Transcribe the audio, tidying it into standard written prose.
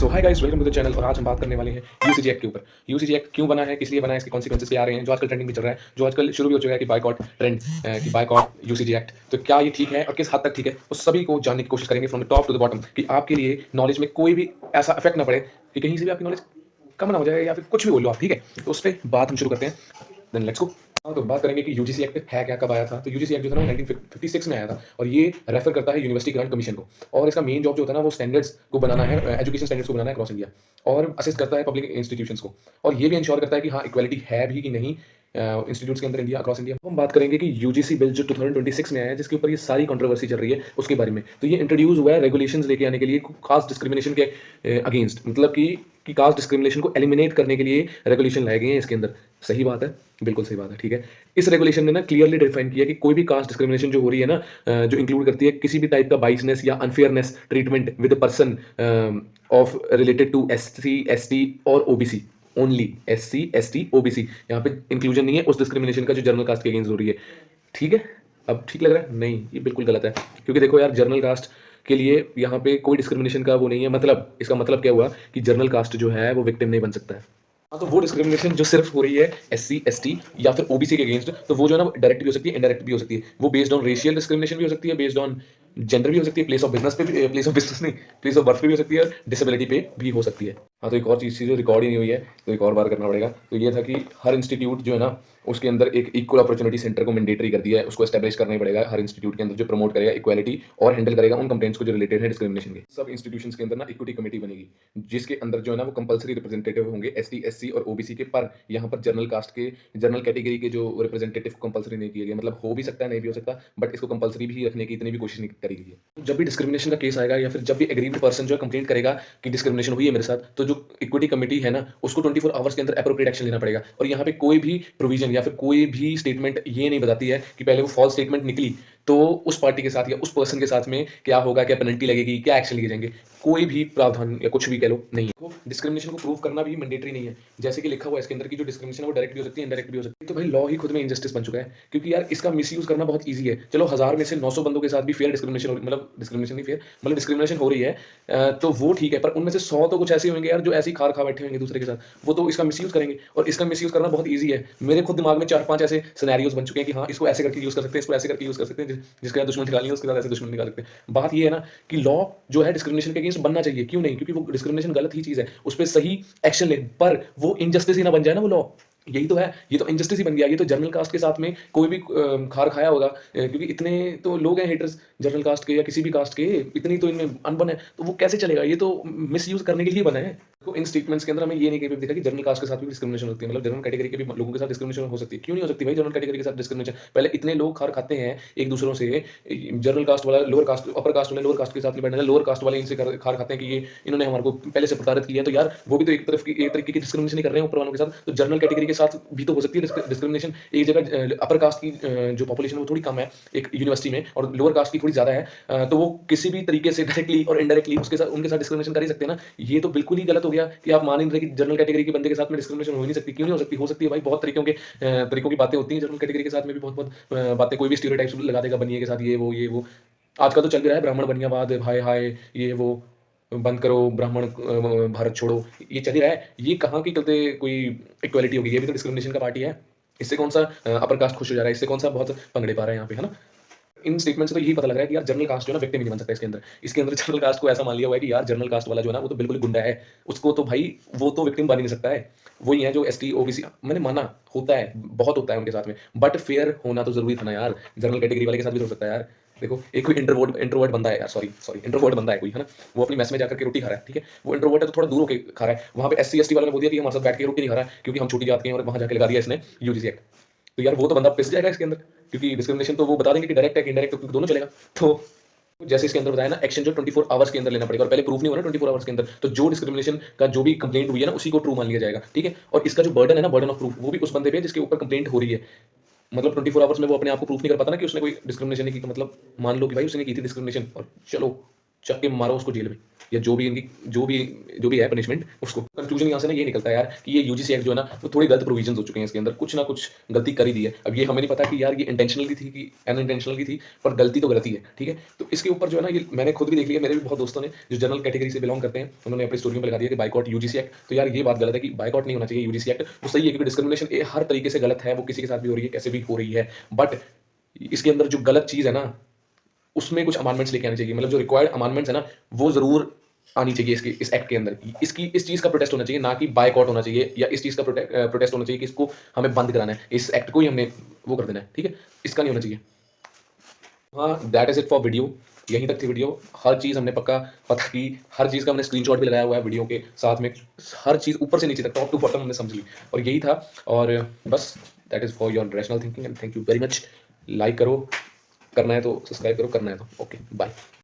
So hi guys, welcome to the channel. और आज हम बात करने वाले हैं यूसीजी एक्ट के ऊपर। यूसीजी एक्ट क्यों बना है, किस लिए बना है, इसके कॉन्सिक्वेंसेस क्या आ रहे हैं, जो आजकल ट्रेंडिंग में चल रहा है, जो आजकल शुरू भी हो चुका है कि बायकॉट ट्रेंड, कि बायकॉट यूसीजी एक्ट। तो क्या ये ठीक है और किस हद तक ठीक है, उस सभी को जानने की कोशिश करेंगे from the top to the bottom, कि आपके लिए नॉलेज में कोई भी ऐसा इफेक्ट ना पड़े कि कहीं से भी आपकी नॉलेज कम ना हो जाए या फिर कुछ भी बोल लो आप। ठीक है, तो उस पर बात हम शुरू करते हैं। Then let's go. हाँ, तो बात करेंगे कि यूजीसी एक्ट है क्या, कब आया था। तो यूजीसी एक्ट जो था ना, वो 1956 में आया था और ये रेफर करता है यूनिवर्सिटी ग्रांट कमीशन को। और इसका मेन जॉब जो होता है ना, वो स्टैंडर्ड्स को बनाना है, एजुकेशन स्टैंडर्ड्स को बनाना है क्रॉस इंडिया, और असिस्ट करता है पब्लिक इंस्टीट्यूशंस को। और ये भी इंश्योर करता है कि हाँ, इक्वालिटी है भी कि नहीं इंस्टीट्यूट्स के अंदर इंडिया, अक्रॉस इंडिया। हम बात करेंगे कि यूजीसी बिल जो 2026 में आया है, जिसके ऊपर ये सारी कंट्रोवर्सी चल रही है, उसके बारे में। तो ये इंट्रोड्यूस हुआ है रेगुलेशंस लेके आने के लिए कास्ट डिस्क्रिमिनेशन के अगेंस्ट, मतलब कि कास्ट डिस्क्रिमिनेशन को एलिमिनेट करने के लिए रेगुलेशन लाए गए हैं इसके अंदर। सही बात है, बिल्कुल सही बात है। ठीक है, इस रेगुलेशन ने ना क्लियरली डिफाइन किया कि कोई भी कास्ट डिस्क्रिमिनेशन जो हो रही है ना, जो इंक्लूड करती है किसी भी टाइप का बाइसनेस या unfairness treatment with person of related to SC ST और OBC. Only SC ST OBC, यहाँ पे इंक्लूजन नहीं है उस डिस्क्रिमिनेशन का जो जनरल कास्ट के अगेंस्ट हो रही है। ठीक है, अब ठीक लग रहा है? नहीं, ये बिल्कुल गलत है। क्योंकि देखो यार, जनरल कास्ट के लिए यहाँ पे कोई डिस्क्रिमिनेशन का वो नहीं है। मतलब इसका मतलब क्या हुआ कि जनरल कास्ट जो है वो विक्टिम नहीं बन सकता है। हाँ, तो वो डिस्क्रिमिनेशन जो सिर्फ हो रही है एससी एसटी या फिर ओबीसी के अगेंस्ट, तो वो जो है ना, डायरेक्ट भी हो सकती है, इनडायरेक्ट भी हो सकती है। वो बेस्ड ऑन रेशियल डिस्क्रिमिनेशन भी हो सकती है, बेस्ड ऑन जेंडर भी हो सकती है, प्लेस ऑफ बिजनेस पे भी, प्लेस ऑफ बिजनेस नहीं, प्लेस ऑफ बर्थ पे भी हो सकती है, और डिसेबिलिटी पे भी हो सकती है। हाँ, तो एक और चीज़ थी जो रिकॉर्ड ही नहीं हुई है, तो एक और बार करना पड़ेगा। तो ये था कि हर इंस्टीट्यूट जो है ना, उसके अंदर एक इक्वल अपॉर्चुनिटी सेंटर को मैंडेटरी कर दिया है, उसको एस्टैब्लिश करना ही पड़ेगा हर इंस्टीट्यूट के अंदर, जो प्रमोट करेगा इक्वालिटी और हैंडल करेगा उन कंप्लेंट्स को जो रिलेटेड है डिस्क्रिमिनेशन के। सब इंस्टीट्यूशंस के अंदर ना इक्विटी कमेटी बनेगी, जिसके अंदर जो है ना, वो कंपलसरी रिप्रेजेंटेटिव होंगे एसटी एससी और ओबीसी के। पर यहाँ पर जनरल कास्ट के, जनरल कैटेगरी के जो रिप्रेजेंटेटिव कंपलसरी नहीं किए गए। मतलब हो भी सकता है, नहीं भी हो सकता, बट इसको कंपलसरी भी रखने की इतनी भी कोशिश नहीं करी गई है। जब भी डिस्क्रिमिनेशन का केस आएगा या फिर जब भी एग्रीव्ड पर्सन जो है कंप्लेंट करेगा कि डिस्क्रिमिनेशन हुई है मेरे साथ, तो जो इक्विटी कमेटी है ना, उसको 24 आवर्स के अंदर एप्रोप्रिएट एक्शन लेना पड़ेगा। और यहाँ पे कोई भी प्रोविजन या फिर कोई भी स्टेटमेंट ये नहीं बताती है कि पहले वो फॉल्स स्टेटमेंट निकली तो उस पार्टी के साथ या उस पर्सन के साथ में क्या होगा, क्या पेनल्टी लगेगी, क्या एक्शन लिए जाएंगे। कोई भी प्रावधान या कुछ भी कह लो नहीं है। डिस्क्रिमिनेशन को प्रूव करना भी मैंडेटरी नहीं है। जैसे कि लिखा हुआ है इसके अंदर की जो डिस्क्रिमिनेशन है वो डायरेक्ट भी हो सकती है, इनडायरेक्ट भी हो सकती है। तो भाई लॉ ही खुद में इंजस्टिस बन चुका है, क्योंकि यार इसका मिसयूज करना बहुत ईजी है। चलो 1000 में से 900 बंदों के साथ भी फेयर डिस्क्रिमिनेशन, मतलब डिस्क्रिमिनेशन नहीं फेयर, मतलब डिस्क्रिमिनेशन हो रही है, तो वो ठीक है। पर उनमें से 100 तो कुछ ऐसे होंगे यार, जो ऐसे ही खार खा बैठे होंगे दूसरे के साथ, वो तो इसका मिसयूज करेंगे। और इसका मिसयूज करना बहुत ईजी है। मेरे खुद दिमाग में 4-5 ऐसे सिनेरियोज बन चुके हैं कि हाँ, इसको ऐसे करके यूज कर सकते हैं, इसको ऐसे करके यूज कर सकते हैं, जिसके साथ दुश्मन निकालनी है उसके साथ ऐसे दुश्मन निकाल सकते हैं। बात ये है ना कि लॉ जो है डिस्क्रिमिनेशन के अगेंस्ट बनना चाहिए। क्यों नहीं? क्योंकि वो डिस्क्रिमिनेशन गलत ही चीज है, उस पर सही एक्शन ले, पर वो इनजस्टिस ही ना बन जाए ना वो लॉ। यही तो है, ये तो इनजस्टिस ही बन गया। ये तो जनरल कास्ट के साथ में कोई भी खार खाया होगा, क्योंकि इतने तो लोग हैं हेटर्स जनरल कास्ट के या किसी भी कास्ट के, इतनी तो इनमें अनबन है, तो वो कैसे चलेगा? ये तो मिस यूज करने के लिए बना है। तो इन स्टेटमेंट्स के अंदर हमें ये नहीं कहीं देखा कि जनरल कास्ट के साथ भी डिस्क्रिमिनेशन होती है, मतलब जनरल कैटेगरी के भी लोगों के साथ डिस्क्रिमिनेशन हो सकती है। क्यों नहीं हो सकती भाई जनरल कैटेगरी के साथ डिस्क्रिमिनेशन? पहले इतने लोग खार खाते हैं एक दूसरों से, जनरल कास्ट वाला लोअर कास्ट, अपर कास्ट वाले लोअर कास्ट के साथ नहीं बैठना, लोअर कास्ट वाले इनसे खार खाते हैं कि ये इन्होंने हमारे को पहले से प्रताड़ित किया है। तो यार वो भी तो एक तरफ की, एक तरीके की डिस्क्रिमिनेशन ही कर रहे हैं ऊपर वालों के साथ। तो जनरल कैटेगरी के साथ भी तो हो सकती है डिस्क्रिमिनेशन। एक जगह अपर कास्ट की जो पॉपुलेशन है वो थोड़ी कम है एक यूनिवर्सिटी में, और लोअर कास्ट की थोड़ी ज्यादा है, तो वो किसी भी तरीके से डायरेक्टली और इनडायरेक्टली उसके साथ, उनके साथ डिस्क्रिमिनेशन कर ही सकते हैं ना। ये तो बिल्कुल ही गलत हो गया कि आप मान ही नहीं रहे कि जनरल कैटेगरी के बंदे के साथ में डिस्क्रिमिनेशन हो ही नहीं सकती। क्यों नहीं हो सकती? हो सकती है भाई, बहुत तरीकों के तरीकों की बातें होती हैं जनरल कैटेगरी के साथ में भी, बहुत बहुत बातें। कोई भी स्टीरियोटाइप्स लगा देगा बनिए के साथ, ये वो आजकल तो चल भी रहा है ब्राह्मण बनियावाद, हाय हाय ये वो, बंद करो ब्राह्मण, भारत छोड़ो, ये चल ही रहा है। ये कहाँ की चलते कोई इक्वालिटी होगी? ये भी तो डिस्क्रिमिनेशन का पार्टी है। इससे कौन सा अपर कास्ट खुश हो जा रहा है? इससे कौन सा बहुत पंगड़े पा रहा है यहाँ पे, है ना? इन स्टेटमेंट से तो यही पता लग रहा है कि यार जनरल कास्ट जो है ना, विक्टिम ही नहीं बन सकता इसके अंदर। इसके अंदर जनरल कास्ट को ऐसा मान लिया हुआ है कि यार जनरल कास्ट वाला जो है ना, वो तो बिल्कुल गुंडा है, उसको तो भाई वो तो विक्टिम बन ही नहीं सकता है। वही है जो एसटी ओबीसी, मैंने माना होता है, बहुत होता है उनके साथ में, बट फेयर होना तो जरूरी था ना यार। जनरल कैटेगरी वाले के साथ भी तो हो सकता है यार। देखो, एक कोई इंट्रोवर्ट बंदा है यार, सॉरी सॉरी इंट्रोवर्ट बंदा है कोई, है ना, वो अपनी मेस में जाकर के रोटी खा रहा है, ठीक है, वो इंट्रोवर्ट है तो थोड़ा दूर होकर खा रहा है। वहाँ पे एससी एसटी वाले ने बोल दिया कि हमारे साथ बैठ के रोटी नहीं खा रहा है क्योंकि हम छोटी जात के हैं, और वहाँ जाके लगा दिया इसने यूजीसी एक्ट। तो यार वो तो बंदा पिस जाएगा इसके अंदर, क्योंकि डिस्क्रिमिनेशन तो वो बता देंगे कि डायरेक्ट है कि इनडायरेक्ट, तो दोनों चलेगा। तो जैसे इसके अंदर बताया ना, एक्शन जो 24 आवर्स के अंदर लेना पड़ेगा, और पहले प्रूफ नहीं हो रहा 24 आवर्स के अंदर, तो जो डिस्क्रिमिनेशन का जो भी कंप्लेंट हुई है ना, उसी को ट्रू मान लिया जाएगा, ठीक है। और इसका जो बर्डन है ना, बर्डन ऑफ प्रूफ, वो भी उस बंदे पे जिसके ऊपर कंप्लेंट हो रही है। मतलब 24 आवर्स में वो अपने आप को प्रूफ नहीं कर पाता ना कि उसने कोई डिस्क्रिमिनेशन नहीं की, तो मतलब मान लो कि भाई उसने की थी डिस्क्रिमिनेशन, और चलो चक के मारो उसको जेल में। या जो भी है पनिशमेंट उसको। कंक्लूजन यहाँ से ना ये निकलता है यार कि ये यूजीसी एक्ट जो है ना वो थोड़ी गलत प्रोविजंस हो चुके हैं इसके अंदर, कुछ ना कुछ गलती कर ही दी है। अब ये हमें नहीं पता कि यार ये इंटेंशनली थी कि अनइंटेंशनली थी, पर गलती तो गलती है, ठीक है। तो इसके ऊपर जो है ना ये मैंने खुद भी देख लिया, मेरे भी बहुत दोस्तों ने जो जनरल कैटेगरी से बिलोंग करते हैं उन्होंने अपनी स्टोरियों पे लगा दिया कि बाइकॉट यूजीसी एक्ट। तो यार ये बात गलत है कि बाइकॉट नहीं होना चाहिए यूजीसी एक्ट, वो सही है क्योंकि डिस्क्रिमिनेशन हर तरीके से गलत है, वो किसी के साथ भी हो रही है, कैसे भी हो रही है। बट इसके अंदर जो गलत चीज़ है ना उसमें कुछ अमेंडमेंट्स लेके आने चाहिए, मतलब जो रिक्वायर्ड अमेंडमेंट्स है ना वो जरूर आनी चाहिए इसके इस एक्ट के अंदर। इसकी इस चीज़ का प्रोटेस्ट होना चाहिए, ना कि बायकॉट होना चाहिए, या इस चीज़ का प्रोटेस्ट होना चाहिए कि इसको हमें बंद कराना है, इस एक्ट को ही हमने वो कर देना है, ठीक है। इसका नहीं होना चाहिए। हाँ, that is it for video. यहीं तक थी वीडियो। हर चीज़ हमने पक्का पता की, हर चीज़ का हमने स्क्रीनशॉट भी लगाया हुआ है वीडियो के साथ में, हर चीज़ ऊपर से नीचे तक टॉप टू बॉटम हमने समझ ली, और यही था। और बस that is for your rational thinking and thank you very much. Like करो, करना है तो सब्सक्राइब करो, करना है तो ओके बाय।